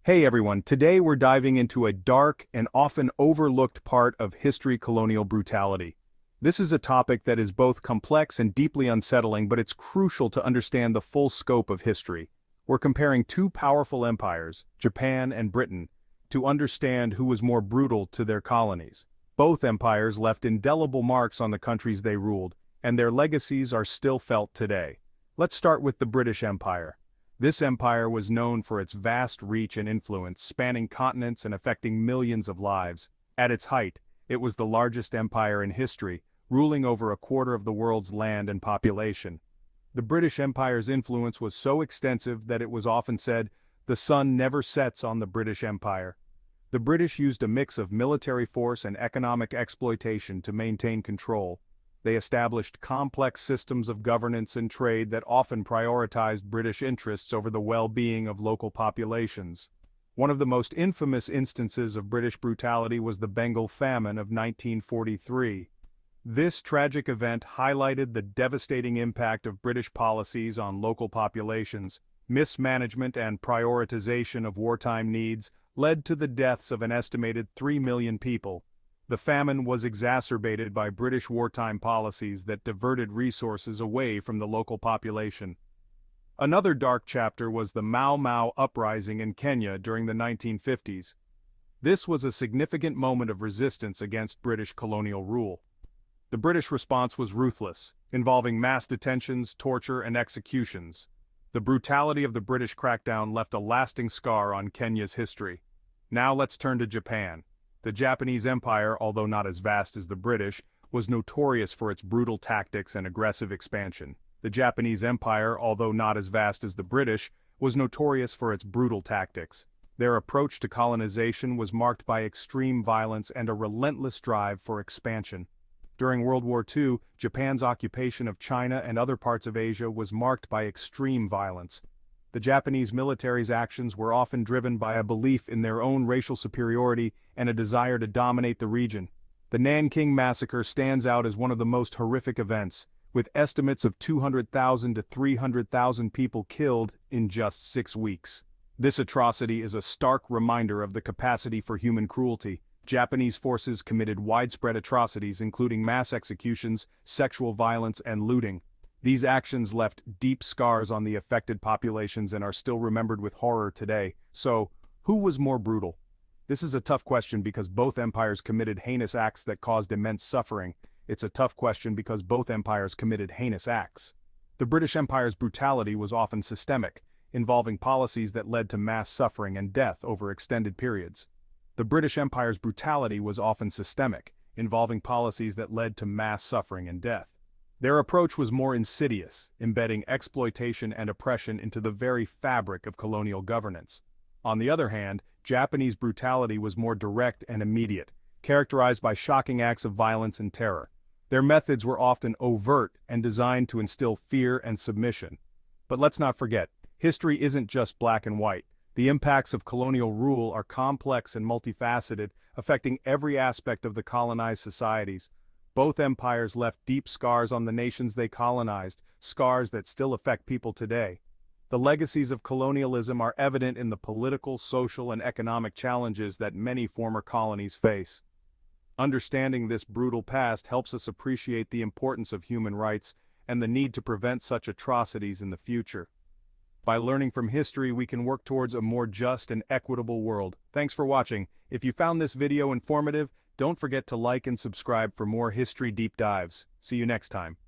Hey everyone, today we're diving into a dark and often overlooked part of history: colonial brutality. This is a topic that is both complex and deeply unsettling, but it's crucial to understand the full scope of history. We're comparing two powerful empires, Japan and Britain, to understand who was more brutal to their colonies. Both empires left indelible marks on the countries they ruled, and their legacies are still felt today. Let's start with the British Empire. This empire was known for its vast reach and influence, spanning continents and affecting millions of lives. At its height, it was the largest empire in history, ruling over a quarter of the world's land and population. The British Empire's influence was so extensive that it was often said, "The sun never sets on the British Empire." The British used a mix of military force and economic exploitation to maintain control. They established complex systems of governance and trade that often prioritized British interests over the well-being of local populations. One of the most infamous instances of British brutality was the Bengal Famine of 1943. This tragic event highlighted the devastating impact of British policies on local populations. Mismanagement and prioritization of wartime needs led to the deaths of an estimated 3 million people. The famine was exacerbated by British wartime policies that diverted resources away from the local population. Another dark chapter was the Mau Mau Uprising in Kenya during the 1950s. This was a significant moment of resistance against British colonial rule. The British response was ruthless, involving mass detentions, torture, and executions. The brutality of the British crackdown left a lasting scar on Kenya's history. Now let's turn to Japan. The Japanese Empire, although not as vast as the British, was notorious for its brutal tactics and aggressive expansion. The Japanese Empire, although not as vast as the British, was notorious for its brutal tactics. Their approach to colonization was marked by extreme violence and a relentless drive for expansion. During World War II, Japan's occupation of China and other parts of Asia was marked by extreme violence. The Japanese military's actions were often driven by a belief in their own racial superiority and a desire to dominate the region. The Nanking Massacre stands out as one of the most horrific events, with estimates of 200,000 to 300,000 people killed in just 6 weeks. This atrocity is a stark reminder of the capacity for human cruelty. Japanese forces committed widespread atrocities including mass executions, sexual violence, and looting. These actions left deep scars on the affected populations and are still remembered with horror today. So, who was more brutal? This is a tough question because both empires committed heinous acts that caused immense suffering. It's a tough question because both empires committed heinous acts. The British Empire's brutality was often systemic, involving policies that led to mass suffering and death over extended periods. The British Empire's brutality was often systemic, involving policies that led to mass suffering and death. Their approach was more insidious, embedding exploitation and oppression into the very fabric of colonial governance. On the other hand, Japanese brutality was more direct and immediate, characterized by shocking acts of violence and terror. Their methods were often overt and designed to instill fear and submission. But let's not forget, history isn't just black and white. The impacts of colonial rule are complex and multifaceted, affecting every aspect of the colonized societies. Both empires left deep scars on the nations they colonized, scars that still affect people today. The legacies of colonialism are evident in the political, social, and economic challenges that many former colonies face. Understanding this brutal past helps us appreciate the importance of human rights and the need to prevent such atrocities in the future. By learning from history, we can work towards a more just and equitable world. Thanks for watching. If you found this video informative, don't forget to like and subscribe for more history deep dives. See you next time.